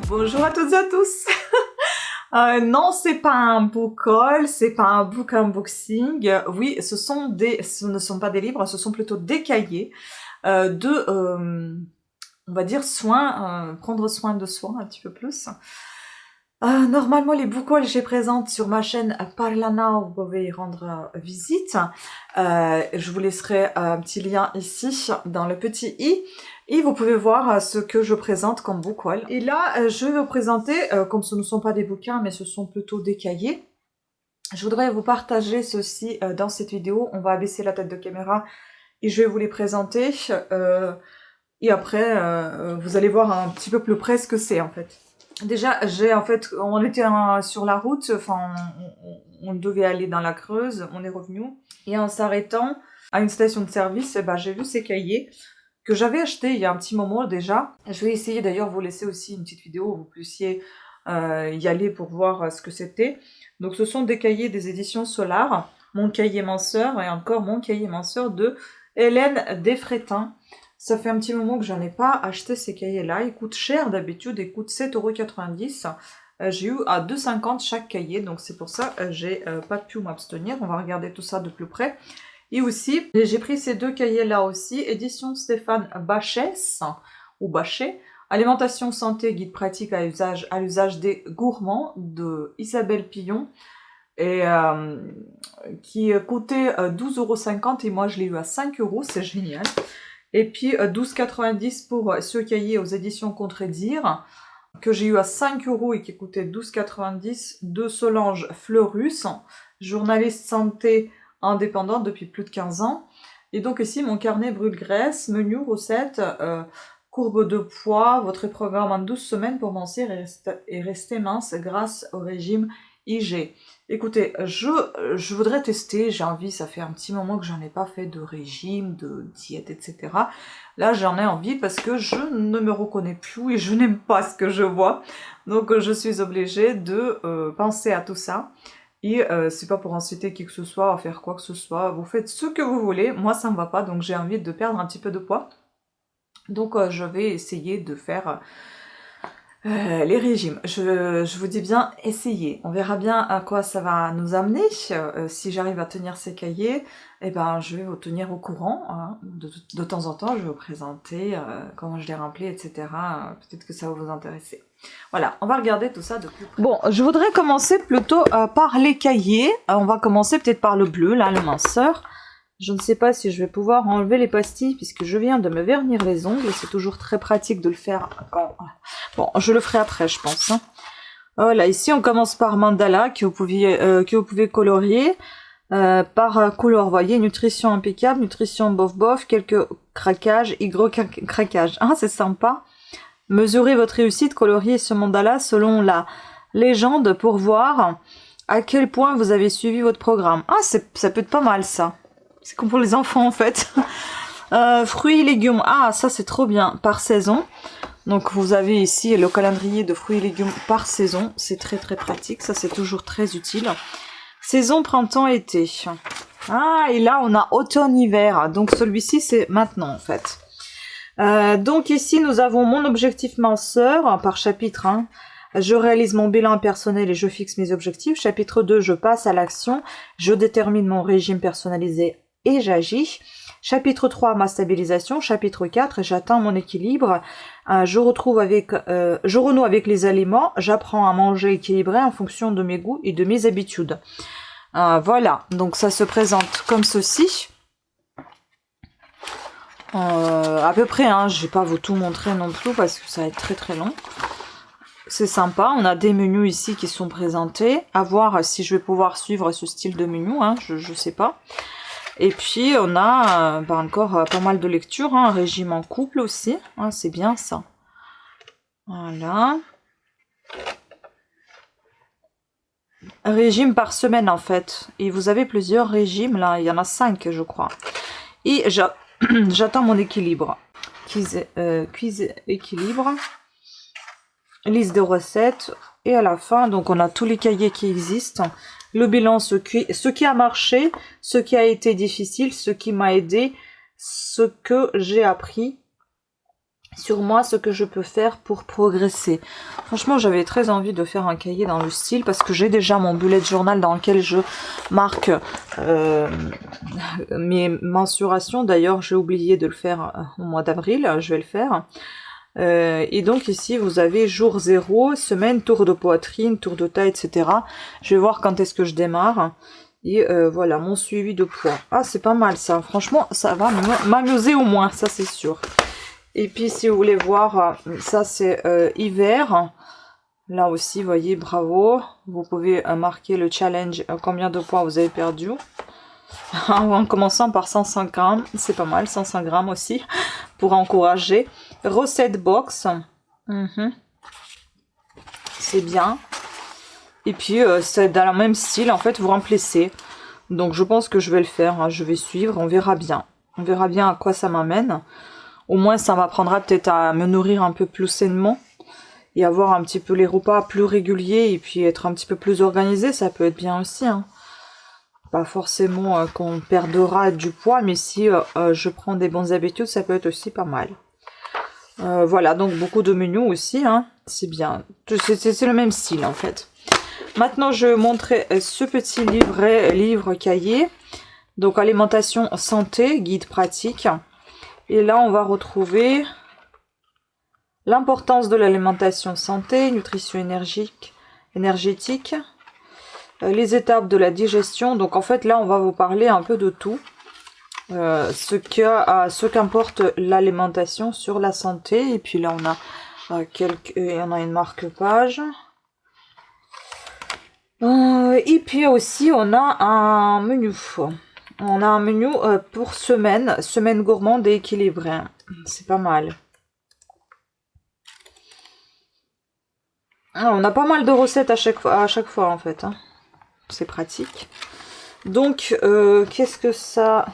Bonjour à toutes et à tous. Non, c'est pas un book haul, c'est pas un book unboxing. Oui, ce ne sont pas des livres, ce sont plutôt des cahiers on va dire soins, prendre soin de soi un petit peu plus. Normalement, les book hauls, je les présente sur ma chaîne Parlana, vous pouvez y rendre visite. Je vous laisserai un petit lien ici dans le petit i. Et vous pouvez voir ce que je présente comme book haul. Et là, je vais vous présenter, comme ce ne sont pas des bouquins, mais ce sont plutôt des cahiers. Je voudrais vous partager ceci dans cette vidéo. On va abaisser la tête de caméra et je vais vous les présenter. Et après, vous allez voir un petit peu plus près ce que c'est en fait. Déjà, on était sur la route, enfin, on devait aller dans la Creuse, on est revenu. Et en s'arrêtant à une station de service, j'ai vu ces cahiers que j'avais achetés il y a un petit moment déjà. Je vais essayer d'ailleurs vous laisser aussi une petite vidéo où vous puissiez y aller pour voir ce que c'était. Donc ce sont des cahiers des éditions Solar, mon cahier minceur et encore mon cahier minceur de Hélène Desfrétins. Ça fait un petit moment que j'en ai pas acheté ces cahiers-là. Ils coûtent cher d'habitude, ils coûtent 7,90 €. J'ai eu à 2,50 € chaque cahier, donc c'est pour ça que j'ai pas pu m'abstenir. On va regarder tout ça de plus près. Et aussi, j'ai pris ces deux cahiers-là aussi, édition Stéphane Bachès, ou Bachet, Alimentation Santé, guide pratique à l'usage des gourmands, de Isabelle Pillon, et qui coûtait 12,50 € et moi je l'ai eu à 5 €, c'est génial. Et puis 12,90 € pour ce cahier aux éditions Contredire, que j'ai eu à 5 € et qui coûtait 12,90 € de Solange Fleurus, journaliste santé indépendante depuis plus de 15 ans. Et donc ici, mon carnet brûle-graisse, menu, recettes, courbe de poids, votre programme en 12 semaines pour mincir et rester mince grâce au régime IG. Écoutez, je voudrais tester, j'ai envie, ça fait un petit moment que j'en ai pas fait de régime, de diète, etc. Là, j'en ai envie parce que je ne me reconnais plus et je n'aime pas ce que je vois. Donc, je suis obligée de penser à tout ça. Et c'est pas pour inciter qui que ce soit à faire quoi que ce soit. Vous faites ce que vous voulez. Moi, ça me va pas, donc j'ai envie de perdre un petit peu de poids. Donc, je vais essayer de faire les régimes. Je vous dis bien essayer. On verra bien à quoi ça va nous amener. Si j'arrive à tenir ces cahiers, eh ben, je vais vous tenir au courant. Hein. De temps en temps, je vais vous présenter comment je les remplis, etc. Peut-être que ça va vous intéresser. Voilà, on va regarder tout ça de plus près. Bon, je voudrais commencer plutôt par les cahiers. On va commencer peut-être par le bleu, là, le minceur. Je ne sais pas si je vais pouvoir enlever les pastilles puisque je viens de me vernir les ongles. C'est toujours très pratique de le faire quand... Bon, je le ferai après, je pense. Hein. Voilà, ici on commence par mandala que vous pouvez colorier. Par couleur, vous voyez, nutrition impeccable, nutrition bof-bof, quelques craquages, craquages. Ah, c'est sympa. Mesurez votre réussite, coloriez ce mandala selon la légende pour voir à quel point vous avez suivi votre programme. Ah, ça peut être pas mal ça. C'est comme pour les enfants en fait. Fruits et légumes. Ah, ça c'est trop bien. Par saison. Donc vous avez ici le calendrier de fruits et légumes par saison. C'est très très pratique. Ça c'est toujours très utile. Saison printemps-été. Ah, et là on a automne-hiver. Donc celui-ci c'est maintenant en fait. Donc ici nous avons mon objectif minceur par chapitre 1. Je réalise mon bilan personnel et je fixe mes objectifs. Chapitre 2, je passe à l'action. Je détermine mon régime personnalisé et j'agis. Chapitre 3, ma stabilisation. Chapitre 4, j'atteins mon équilibre. Je renoue avec les aliments. J'apprends à manger équilibré en fonction de mes goûts et de mes habitudes. Voilà, donc ça se présente comme ceci. À peu près, hein, je vais pas vous tout montrer non plus parce que ça va être très très long. C'est sympa, on a des menus ici qui sont présentés. À voir si je vais pouvoir suivre ce style de menu, hein, je sais pas. Et puis on a encore pas mal de lectures, hein, régime en couple aussi, hein, c'est bien ça. Voilà. Régime par semaine en fait. Et vous avez plusieurs régimes là, il y en a 5 je crois. Et j'attends mon équilibre. Cuise équilibre. Liste de recettes. Et à la fin, donc on a tous les cahiers qui existent. Le bilan, ce qui a marché, ce qui a été difficile, ce qui m'a aidé, ce que j'ai appris, sur moi ce que je peux faire pour progresser. Franchement, j'avais très envie de faire un cahier dans le style parce que j'ai déjà mon bullet journal dans lequel je marque mes mensurations. D'ailleurs, j'ai oublié de le faire au mois d'avril, je vais le faire. Et donc ici, vous avez jour 0, semaine, tour de poitrine, tour de taille, etc. Je vais voir quand est-ce que je démarre. Et voilà, mon suivi de poids. Ah, c'est pas mal ça. Franchement, ça va m'amuser au moins, ça c'est sûr. Et puis, si vous voulez voir, ça c'est hiver. Là aussi, vous voyez, bravo. Vous pouvez marquer le challenge, combien de poids vous avez perdu. En commençant par 105 grammes. C'est pas mal, 105 grammes aussi, pour encourager. Recette box. C'est bien. Et puis, c'est dans le même style, en fait, vous remplissez. Donc, je pense que je vais le faire. Hein. Je vais suivre, on verra bien. On verra bien à quoi ça m'amène. Au moins, ça m'apprendra peut-être à me nourrir un peu plus sainement et avoir un petit peu les repas plus réguliers et puis être un petit peu plus organisé, ça peut être bien aussi. Hein. Pas forcément qu'on perdra du poids, mais si je prends des bonnes habitudes, ça peut être aussi pas mal. Voilà, donc beaucoup de menus aussi, hein. C'est bien. C'est le même style en fait. Maintenant, je vais vous montrer ce petit livre cahier. Donc, alimentation santé, guide pratique. Et là, on va retrouver l'importance de l'alimentation santé, nutrition énergétique, les étapes de la digestion. Donc, en fait, là, on va vous parler un peu de tout. Ce qu'importe l'alimentation sur la santé. Et puis là, on a une marque-page. Et puis aussi, on a un menu. On a un menu pour semaine gourmande et équilibrée. C'est pas mal. Ah, on a pas mal de recettes à chaque fois en fait. Hein. C'est pratique. Donc, qu'est-ce que ça...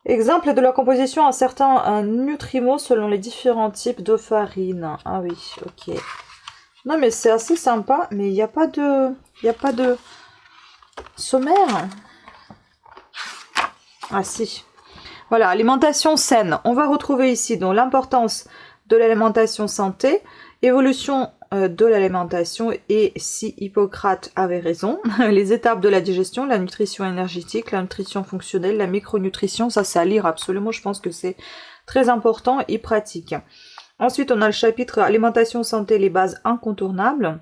Exemple de la composition à certains nutriments selon les différents types de farine. Ah oui, ok. Non mais c'est assez sympa, mais il n'y a pas de... sommaire. Ah si. Voilà, alimentation saine. On va retrouver ici donc l'importance de l'alimentation santé, évolution de l'alimentation et si Hippocrate avait raison, les étapes de la digestion, la nutrition énergétique, la nutrition fonctionnelle, la micronutrition, ça c'est à lire absolument, je pense que c'est très important et pratique. Ensuite, on a le chapitre alimentation santé, les bases incontournables.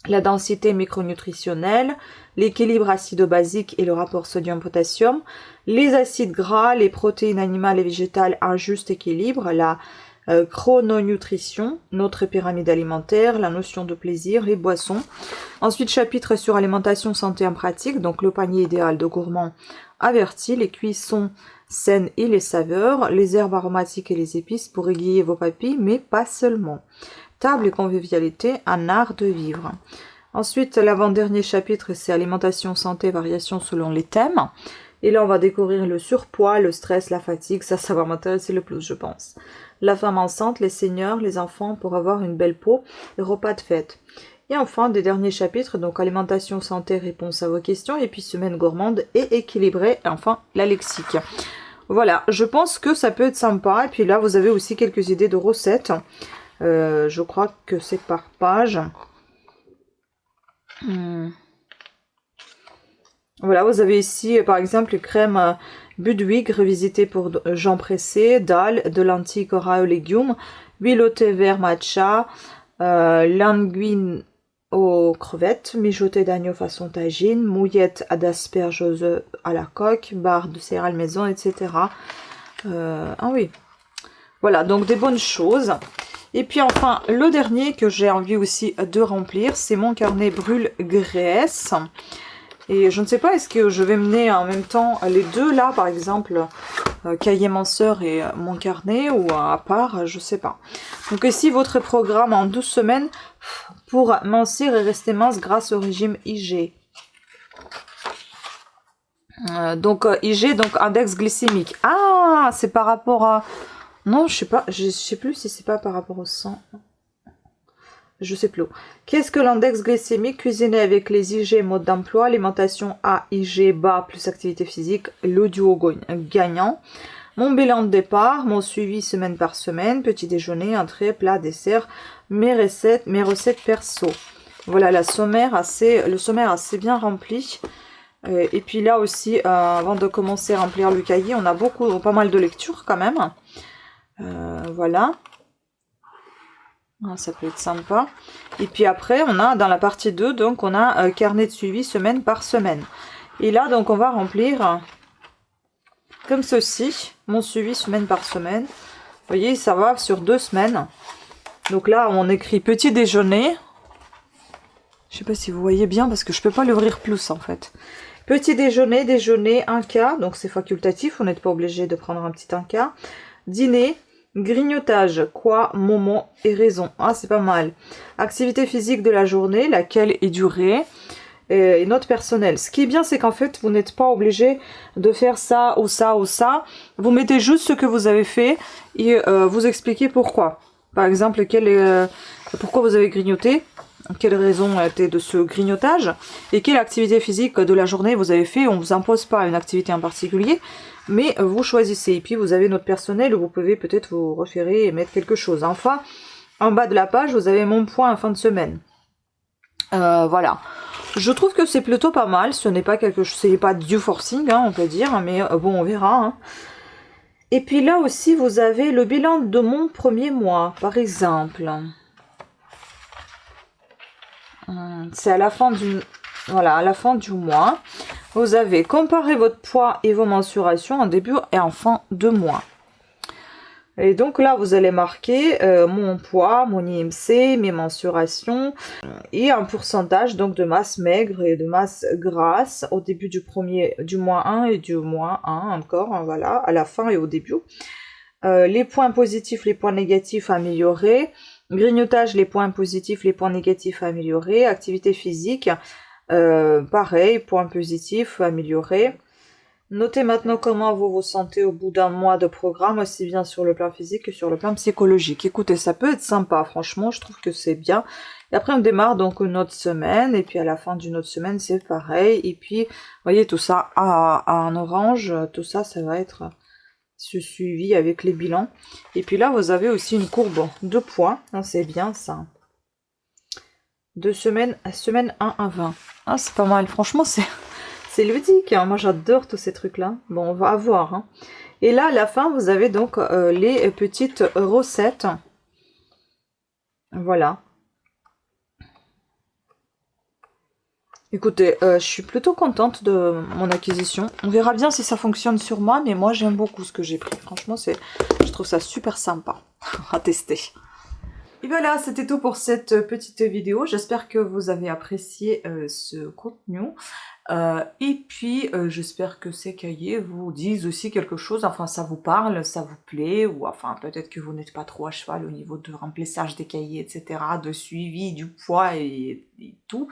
La densité micronutritionnelle, l'équilibre acido-basique et le rapport sodium-potassium, les acides gras, les protéines animales et végétales, un juste équilibre, la chrononutrition, notre pyramide alimentaire, la notion de plaisir, les boissons. Ensuite, chapitre sur alimentation santé en pratique, donc le panier idéal de gourmand averti, les cuissons saines et les saveurs, les herbes aromatiques et les épices pour égayer vos papilles, mais pas seulement. Table et convivialité, un art de vivre. Ensuite, l'avant-dernier chapitre, c'est alimentation, santé, variation selon les thèmes. Et là, on va découvrir le surpoids, le stress, la fatigue. Ça va m'intéresser le plus, je pense. La femme enceinte, les seniors, les enfants pour avoir une belle peau, les repas de fête. Et enfin, des derniers chapitres, donc alimentation, santé, réponse à vos questions. Et puis, semaine gourmande et équilibrée. Et enfin, la lexique. Voilà, je pense que ça peut être sympa. Et puis là, vous avez aussi quelques idées de recettes. Je crois que c'est par page. Voilà, vous avez ici par exemple crème Budwig revisitée pour gens pressés, dalle, de lentilles, corail aux légumes, huile au thé vert matcha, linguine aux crevettes, mijoté d'agneau façon tagine, mouillette d'asperges aux œufs à la coque, barre de céréales maison, etc. Ah oui. Voilà, donc des bonnes choses. Et puis enfin, le dernier que j'ai envie aussi de remplir, c'est mon carnet brûle-graisse. Et je ne sais pas, est-ce que je vais mener en même temps les deux là, par exemple, cahier minceur et mon carnet, ou à part, je sais pas. Donc ici, votre programme en 12 semaines pour mincir et rester mince grâce au régime IG. Donc IG, donc index glycémique. Ah, c'est par rapport à... Non, je sais plus si c'est pas par rapport au sang. Je sais plus. Qu'est-ce que l'index glycémique? Cuisiner avec les IG, mode d'emploi, alimentation A, IG, bas, plus activité physique, le duo gagnant. Mon bilan de départ, mon suivi semaine par semaine, petit déjeuner, entrée, plat, dessert, mes recettes perso. Voilà le sommaire assez bien rempli. Et puis là aussi, avant de commencer à remplir le cahier, on a pas mal de lectures quand même. Voilà. Ça peut être sympa. Et puis après, on a dans la partie 2, donc on a carnet de suivi semaine par semaine. Et là, donc on va remplir comme ceci, mon suivi semaine par semaine. Vous voyez, ça va sur 2 semaines. Donc là, on écrit petit déjeuner. Je sais pas si vous voyez bien parce que je peux pas l'ouvrir plus en fait. Petit déjeuner, déjeuner, un cas. Donc c'est facultatif, vous n'êtes pas obligé de prendre un petit un cas. Dîner, grignotage, quoi, moment et raison. Ah, c'est pas mal. Activité physique de la journée, laquelle est durée. Et note personnelle. Ce qui est bien, c'est qu'en fait, vous n'êtes pas obligé de faire ça ou ça ou ça. Vous mettez juste ce que vous avez fait et vous expliquez pourquoi. Par exemple, pourquoi vous avez grignoté, quelle raison était de ce grignotage et quelle activité physique de la journée vous avez fait. On ne vous impose pas une activité en particulier, mais vous choisissez. Et puis, vous avez note personnelle où vous pouvez peut-être vous référer et mettre quelque chose. Enfin, en bas de la page, vous avez mon point en fin de semaine. Voilà. Je trouve que c'est plutôt pas mal. Ce n'est pas quelque chose, c'est pas du forcing, hein, on peut dire, mais bon, on verra. Hein. Et puis là aussi, vous avez le bilan de mon premier mois, par exemple. C'est à la fin voilà, à la fin du mois. Vous avez comparé votre poids et vos mensurations en début et en fin de mois. Et donc là, vous allez marquer mon poids, mon IMC, mes mensurations et un pourcentage donc de masse maigre et de masse grasse au début du mois 1 et du mois 1 encore, hein, voilà, à la fin et au début. Les points positifs, les points négatifs améliorés. Grignotage, les points positifs, les points négatifs améliorés. Activité physique, pareil, points positifs améliorés. Notez maintenant comment vous vous sentez au bout d'un mois de programme, aussi bien sur le plan physique que sur le plan psychologique. Écoutez, ça peut être sympa, franchement, je trouve que c'est bien. Et après, on démarre donc une autre semaine, et puis à la fin d'une autre semaine, c'est pareil. Et puis, vous voyez, tout ça en orange, tout ça, ça va être ce suivi avec les bilans. Et puis là, vous avez aussi une courbe de poids, c'est bien ça. De semaine 1 à 20. Ah, c'est pas mal, franchement, c'est ludique, hein. Moi j'adore tous ces trucs-là. Bon, on va voir. Hein. Et là, à la fin, vous avez donc les petites recettes. Voilà. Écoutez, je suis plutôt contente de mon acquisition. On verra bien si ça fonctionne sur moi, mais moi j'aime beaucoup ce que j'ai pris. Franchement, je trouve ça super sympa à tester. Et voilà, c'était tout pour cette petite vidéo. J'espère que vous avez apprécié ce contenu. Et puis, j'espère que ces cahiers vous disent aussi quelque chose. Enfin, ça vous parle, ça vous plaît. Ou enfin, peut-être que vous n'êtes pas trop à cheval au niveau de remplissage des cahiers, etc. De suivi du poids et tout.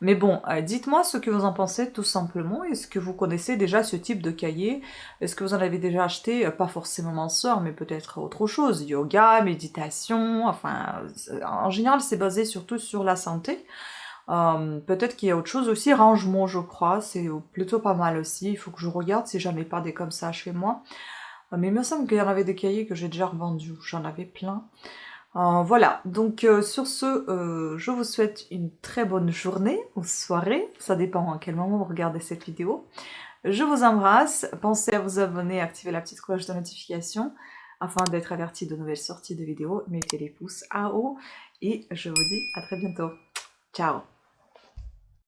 Mais bon, dites-moi ce que vous en pensez tout simplement. Est-ce que vous connaissez déjà ce type de cahier? Est-ce que vous en avez déjà acheté? Pas forcément minceur, mais peut-être autre chose. Yoga, méditation, enfin, en général, c'est basé surtout sur la santé. Peut-être qu'il y a autre chose aussi. Rangement, je crois, c'est plutôt pas mal aussi. Il faut que je regarde si j'en ai pas des comme ça chez moi. Mais il me semble qu'il y en avait des cahiers que j'ai déjà revendus. J'en avais plein. Voilà, donc sur ce, je vous souhaite une très bonne journée ou soirée, ça dépend à quel moment vous regardez cette vidéo. Je vous embrasse, pensez à vous abonner, activer la petite cloche de notification afin d'être averti de nouvelles sorties de vidéos, mettez les pouces en haut et je vous dis à très bientôt. Ciao!